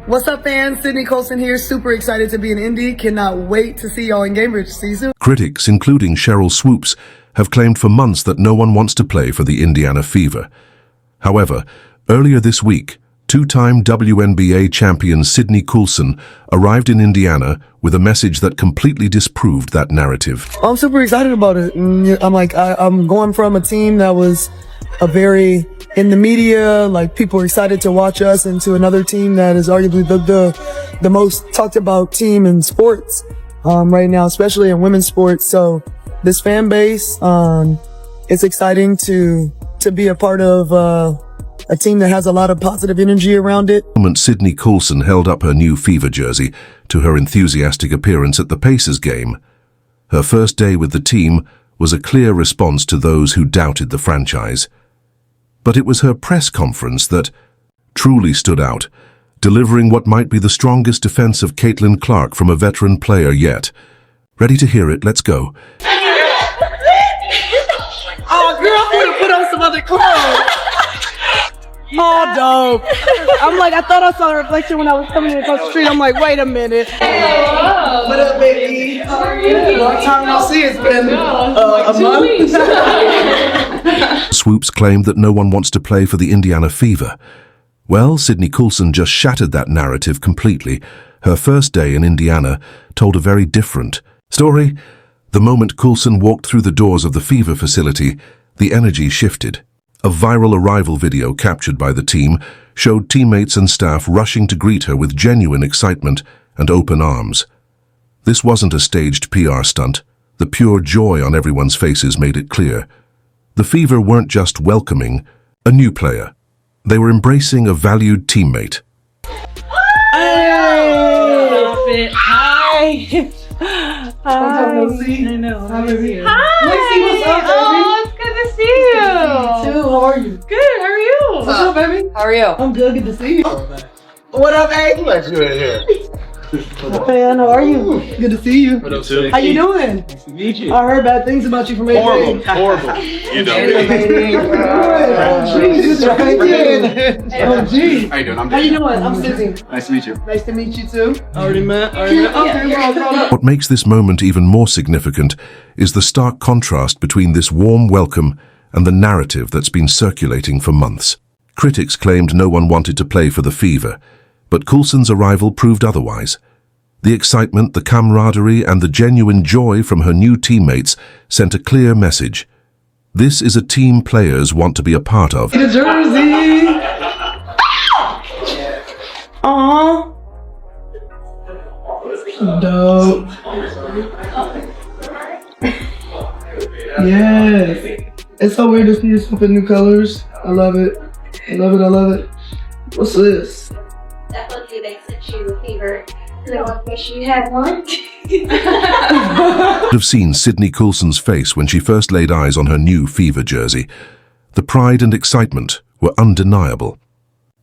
What's up, fans? Sydney Colson here. Super excited to be in Indy. Cannot wait to see y'all in Cambridge. See you soon. Critics, including Cheryl Swoops, have claimed for months that no one wants to play for the Indiana Fever. However, earlier this week, two-time WNBA champion Sydney Colson arrived in Indiana with a message that completely disproved that narrative. I'm super excited about it. I'm going from a team that was in the media, like people are excited to watch us, into another team that is arguably the most talked about team in sports right now, especially in women's sports. So this fan base, it's exciting to be a part of a team that has a lot of positive energy around it. Sydney Colson held up her new Fever jersey to her enthusiastic appearance at the Pacers game. Her first day with the team was a clear response to those who doubted the franchise. But it was her press conference that truly stood out, delivering what might be the strongest defense of Caitlin Clark from a veteran player yet. Ready to hear it? Let's go. Oh, girl, I'm gonna put on some other clothes. Oh, dope. I thought I saw a reflection when I was coming across the street. I'm like, wait a minute. Hello. What up, baby? How are you? Long time no see. It's been a month. Swoops claimed that no one wants to play for the Indiana Fever. Well, Sydney Colson just shattered that narrative completely. Her first day in Indiana told a very different story. The moment Colson walked through the doors of the Fever facility, the energy shifted. A viral arrival video captured by the team showed teammates and staff rushing to greet her with genuine excitement and open arms. This wasn't a staged PR stunt. The pure joy on everyone's faces made it clear. The Fever weren't just welcoming a new player. They were embracing a valued teammate. Hey! Hi! Hi. I know. Hi, baby. Hi! Lexi, what's up, baby? Oh, it's good to see you. You too. How are you? Good, how are you? What's up, baby? How are you? I'm good. Good to see you. What up, A? Glad you're in here. Man, how are you? Good to see you. What up, Sydney? How you doing? Nice to meet you. I heard bad things about you from AJ. Horrible. You know. Oh, Jesus, right there. Oh, geez. How you doing? How you doing? I'm Sydney. Nice to meet you. Nice to meet you too. Already met. Okay, we're all grown up. What makes this moment even more significant is the stark contrast between this warm welcome and the narrative that's been circulating for months. Critics claimed no one wanted to play for the Fever, but Colson's arrival proved otherwise. The excitement, the camaraderie, and the genuine joy from her new teammates sent a clear message. This is a team players want to be a part of. The jersey. Aww. Dope. Yes. It's so weird to see yourself in new colors. I love it. I love it. I love it. What's this? Definitely they sent you a fever. No, I wish you had one. Have seen Sydney Colson's face when she first laid eyes on her new Fever jersey. The pride and excitement were undeniable.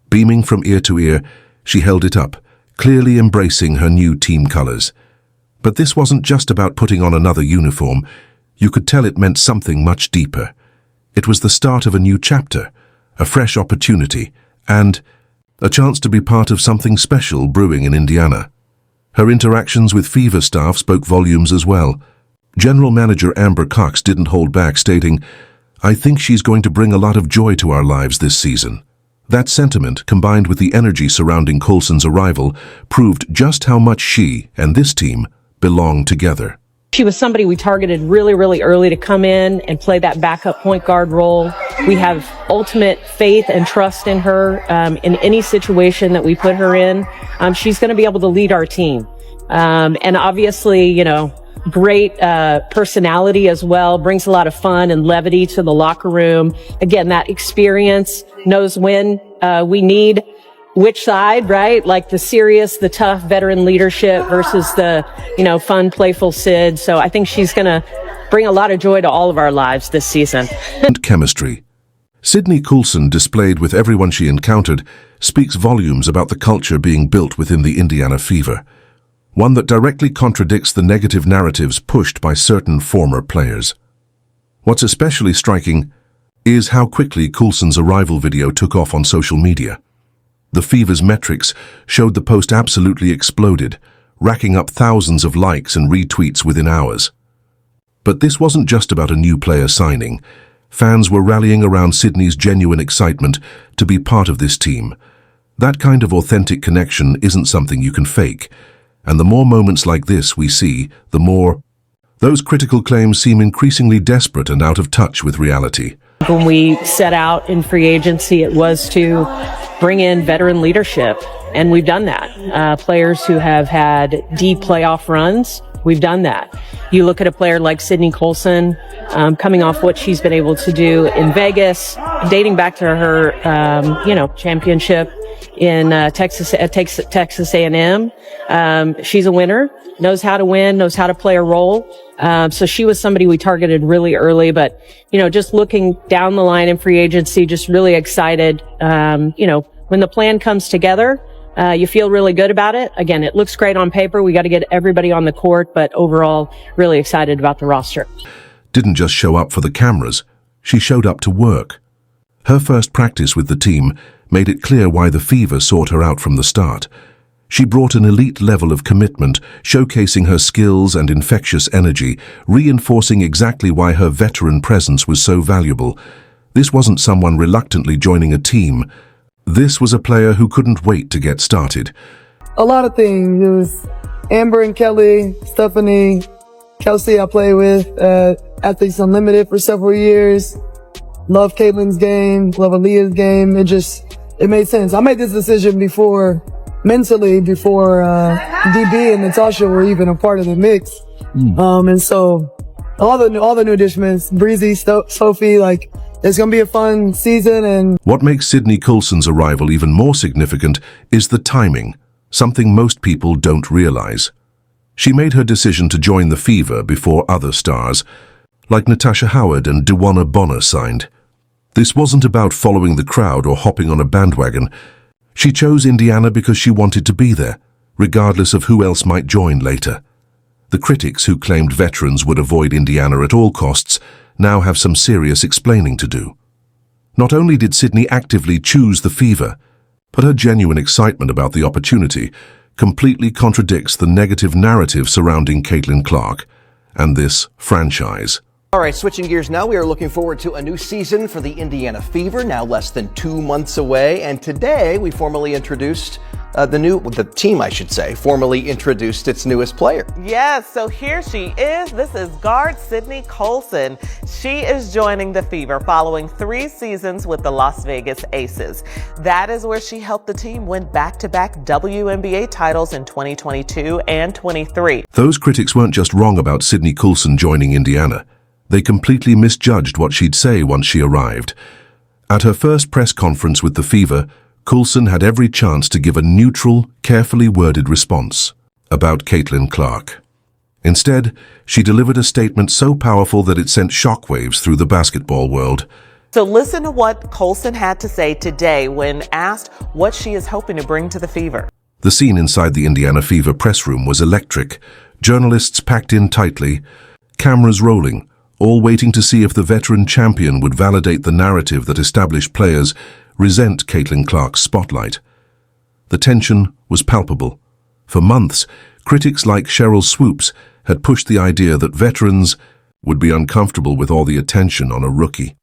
Beaming from ear to ear, she held it up, clearly embracing her new team colors. But this wasn't just about putting on another uniform. You could tell it meant something much deeper. It was the start of a new chapter, a fresh opportunity, and a chance to be part of something special brewing in Indiana. Her interactions with Fever staff spoke volumes as well. General Manager Amber Cox didn't hold back, stating, "I think she's going to bring a lot of joy to our lives this season." That sentiment, combined with the energy surrounding Colson's arrival, proved just how much she and this team belong together. She was somebody we targeted really, really early to come in and play that backup point guard role. We have ultimate faith and trust in her in any situation that we put her in. She's going to be able to lead our team. And obviously, great personality as well, brings a lot of fun and levity to the locker room. Again, that experience, knows when we need which side, right? Like the serious, the tough veteran leadership versus the, fun, playful Sid. So I think she's going to bring a lot of joy to all of our lives this season. And chemistry. Sydney Colson, displayed with everyone she encountered, speaks volumes about the culture being built within the Indiana Fever, one that directly contradicts the negative narratives pushed by certain former players. What's especially striking is how quickly Colson's arrival video took off on social media. The Fever's metrics showed the post absolutely exploded, racking up thousands of likes and retweets within hours. But this wasn't just about a new player signing. Fans were rallying around Sydney's genuine excitement to be part of this team. That kind of authentic connection isn't something you can fake, and the more moments like this we see, the more those critical claims seem increasingly desperate and out of touch with reality. When we set out in free agency, it was to bring in veteran leadership, and we've done that. Players who have had deep playoff runs, we've done that. You look at a player like Sydney Colson, coming off what she's been able to do in Vegas, dating back to her, championship in Texas A&M. She's a winner, knows how to win, knows how to play a role. So she was somebody we targeted really early, but, just looking down the line in free agency, just really excited. When the plan comes together, you feel really good about it. Again, it looks great on paper. We got to get everybody on the court, but overall, really excited about the roster. Didn't just show up for the cameras, she showed up to work. Her first practice with the team made it clear why the Fever sought her out from the start. She brought an elite level of commitment, showcasing her skills and infectious energy, reinforcing exactly why her veteran presence was so valuable. This wasn't someone reluctantly joining a team. This was a player who couldn't wait to get started. A lot of things. It was Amber and Kelly, Stephanie, Kelsey I played with at Athletes Unlimited for several years. Love Caitlin's game, love Aaliyah's game. It made sense. I made this decision mentally before DB and Natasha were even a part of the mix. And so all the new additions, Breezy, Sophie, it's going to be a fun season. And what makes Sydney Colson's arrival even more significant is the timing, something most people don't realize. She made her decision to join the Fever before other stars, like Natasha Howard and Dewana Bonner, signed. This wasn't about following the crowd or hopping on a bandwagon. She chose Indiana because she wanted to be there, regardless of who else might join later. The critics who claimed veterans would avoid Indiana at all costs now have some serious explaining to do. Not only did Sydney actively choose the Fever, but her genuine excitement about the opportunity completely contradicts the negative narrative surrounding Caitlin Clark and this franchise. All right, switching gears now, we are looking forward to a new season for the Indiana Fever, now less than 2 months away. And today we formally introduced the team, formally introduced its newest player. Yes, so here she is. This is guard Sydney Colson. She is joining the Fever following 3 seasons with the Las Vegas Aces. That is where she helped the team win back-to-back WNBA titles in 2022 and 23. Those critics weren't just wrong about Sydney Colson joining Indiana. They completely misjudged what she'd say once she arrived. At her first press conference with the Fever, Colson had every chance to give a neutral, carefully worded response about Caitlin Clark. Instead, she delivered a statement so powerful that it sent shockwaves through the basketball world. So listen to what Colson had to say today when asked what she is hoping to bring to the Fever. The scene inside the Indiana Fever press room was electric. Journalists packed in tightly, cameras rolling, all waiting to see if the veteran champion would validate the narrative that established players resent Caitlin Clark's spotlight. The tension was palpable. For months, critics like Cheryl Swoops had pushed the idea that veterans would be uncomfortable with all the attention on a rookie.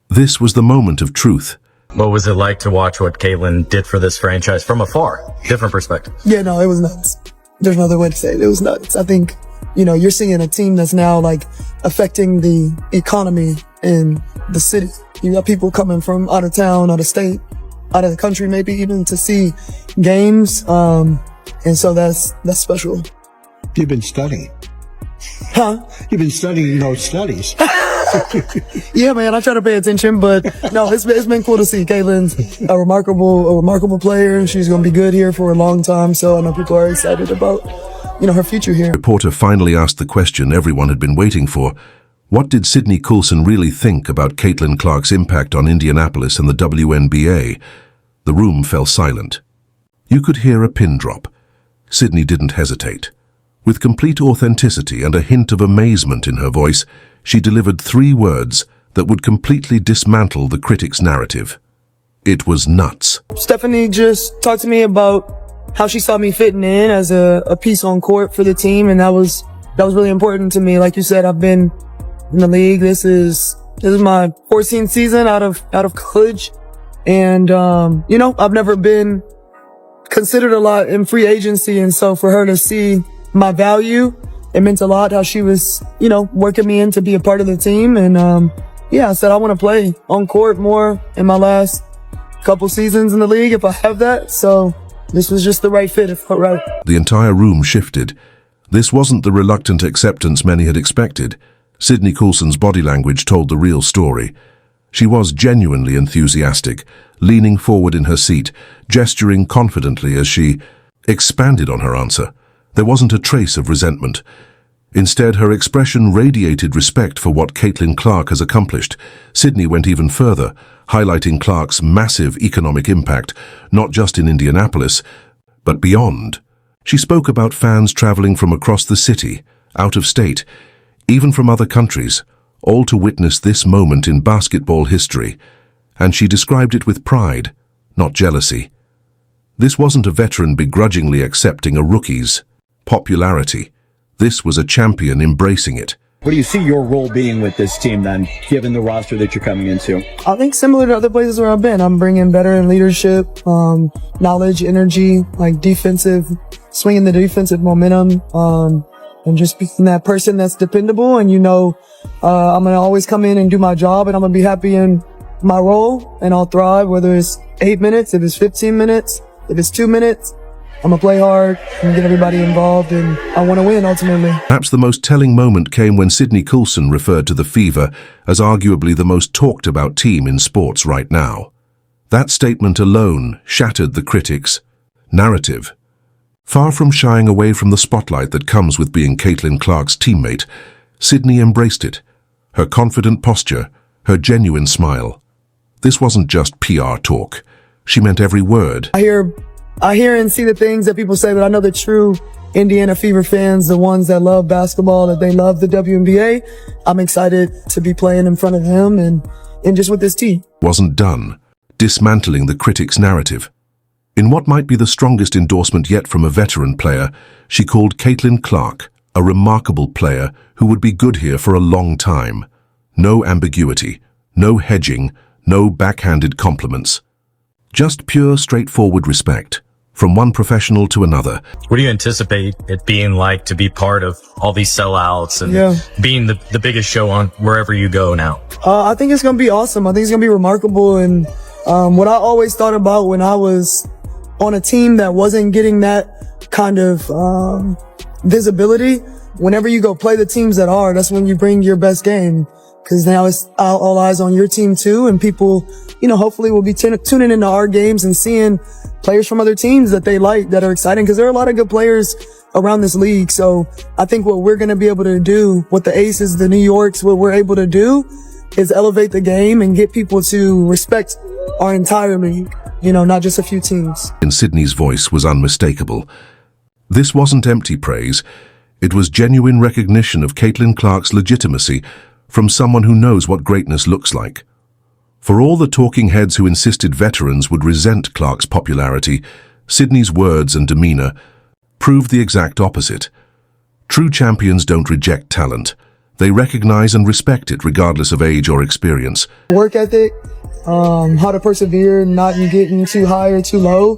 This was the moment of truth. What was it like to watch what Caitlin did for this franchise from afar? Different perspective. yeah, no, it was nuts. There's no other way to say it. It was nuts. I think, you're seeing a team that's now affecting the economy in the city. You got people coming from out of town, out of state, out of the country, maybe even to see games. And so that's special. You've been studying. Huh? You've been studying those studies. Yeah, man, I try to pay attention, but no, it's been cool to see. Caitlin's a remarkable player. She's going to be good here for a long time. So I know people are excited about, her future here. The reporter finally asked the question everyone had been waiting for. What did Sydney Colson really think about Caitlin Clark's impact on Indianapolis and the WNBA? The room fell silent. You could hear a pin drop. Sydney didn't hesitate. With complete authenticity and a hint of amazement in her voice, she delivered 3 words that would completely dismantle the critics' narrative. It was nuts. Stephanie just talked to me about how she saw me fitting in as a piece on court for the team, and that was really important to me. Like you said, I've been in the league. This is my 14th season out of college, and I've never been considered a lot in free agency, and so for her to see my value, it meant a lot. How she was, working me in to be a part of the team, and I said I want to play on court more in my last couple seasons in the league if I have that. So this was just the right fit. Right. The entire room shifted. This wasn't the reluctant acceptance many had expected. Sydney Colson's body language told the real story. She was genuinely enthusiastic, leaning forward in her seat, gesturing confidently as she expanded on her answer. There wasn't a trace of resentment. Instead, her expression radiated respect for what Caitlin Clark has accomplished. Sydney went even further, highlighting Clark's massive economic impact, not just in Indianapolis, but beyond. She spoke about fans traveling from across the city, out of state, even from other countries, all to witness this moment in basketball history, and she described it with pride, not jealousy. This wasn't a veteran begrudgingly accepting a rookie's popularity. This was a champion embracing it. What do you see your role being with this team then, given the roster that you're coming into? I think similar to other places where I've been, I'm bringing veteran leadership, knowledge, energy, like swinging the defensive momentum, and just being that person that's dependable. And I'm going to always come in and do my job, and I'm going to be happy in my role, and I'll thrive, whether it's 8 minutes, if it's 15 minutes, if it's 2 minutes. I'm going to play hard and get everybody involved, and I want to win ultimately. Perhaps the most telling moment came when Sydney Colson referred to the Fever as arguably the most talked about team in sports right now. That statement alone shattered the critics' narrative. Far from shying away from the spotlight that comes with being Caitlin Clark's teammate, Sydney embraced it. Her confident posture, her genuine smile. This wasn't just PR talk. She meant every word. I hear and see the things that people say, but I know the true Indiana Fever fans, the ones that love basketball, that they love the WNBA. I'm excited to be playing in front of them and just with this team. Wasn't done, dismantling the critics' narrative. In what might be the strongest endorsement yet from a veteran player, she called Caitlin Clark a remarkable player who would be good here for a long time. No ambiguity, no hedging, no backhanded compliments. Just pure, straightforward respect. From one professional to another. What do you anticipate it being like to be part of all these sellouts and being the biggest show on wherever you go now? I think it's going to be awesome. I think it's going to be remarkable. And what I always thought about when I was on a team that wasn't getting that kind of visibility, whenever you go play the teams that are, that's when you bring your best game. Because now it's all eyes on your team too, and people, hopefully will be tuning into our games and seeing players from other teams that they like, that are exciting, because there are a lot of good players around this league. So I think what we're going to be able to do, what the Aces, the New Yorks, what we're able to do is elevate the game and get people to respect our entire league, not just a few teams. And Sydney's voice was unmistakable. This wasn't empty praise. It was genuine recognition of Caitlin Clark's legitimacy from someone who knows what greatness looks like. For all the talking heads who insisted veterans would resent Clark's popularity, Sydney's words and demeanor proved the exact opposite. True champions don't reject talent. They recognize and respect it regardless of age or experience. Work ethic, how to persevere, not getting too high or too low,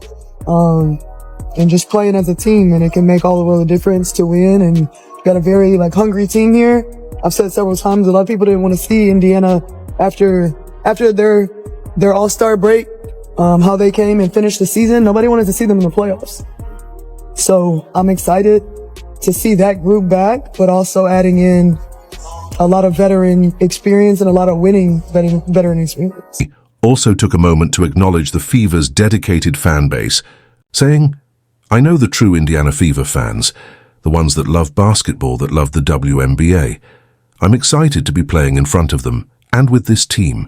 and just playing as a team, and it can make all the world of difference to win. And we've got a very hungry team here. I've said several times, a lot of people didn't want to see Indiana after their all-star break, how they came and finished the season. Nobody wanted to see them in the playoffs. So I'm excited to see that group back, but also adding in a lot of veteran experience and a lot of winning veteran experience. He also took a moment to acknowledge the Fever's dedicated fan base, saying, "I know the true Indiana Fever fans, the ones that love basketball, that love the WNBA. I'm excited to be playing in front of them and with this team."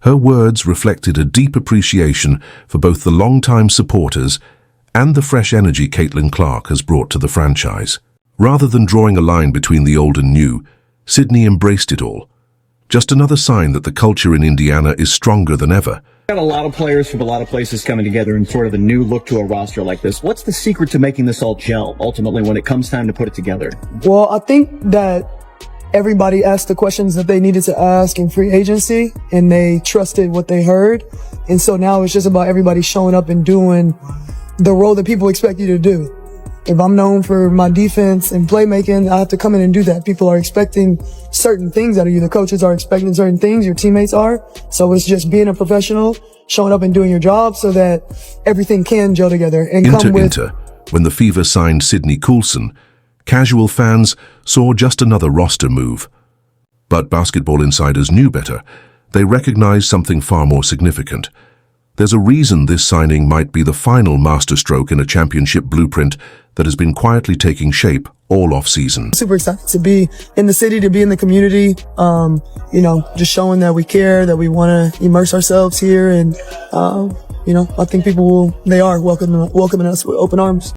Her words reflected a deep appreciation for both the longtime supporters and the fresh energy Caitlin Clark has brought to the franchise. Rather than drawing a line between the old and new, Sydney embraced it all. Just another sign that the culture in Indiana is stronger than ever. Got a lot of players from a lot of places coming together in sort of a new look to a roster like this. What's the secret to making this all gel ultimately when it comes time to put it together? Well, I think that everybody asked the questions that they needed to ask in free agency, and they trusted what they heard. And so now it's just about everybody showing up and doing the role that people expect you to do. If I'm known for my defense and playmaking, I have to come in and do that. People are expecting certain things out of you. The coaches are expecting certain things. Your teammates are. So it's just being a professional, showing up and doing your job so that everything can gel together and come with... When the Fever signed Sydney Colson, casual fans saw just another roster move. But basketball insiders knew better. They recognized something far more significant. There's a reason this signing might be the final masterstroke in a championship blueprint that has been quietly taking shape all off-season. Super excited to be in the city, to be in the community, just showing that we care, that we want to immerse ourselves here. And, I think people they are welcoming us with open arms.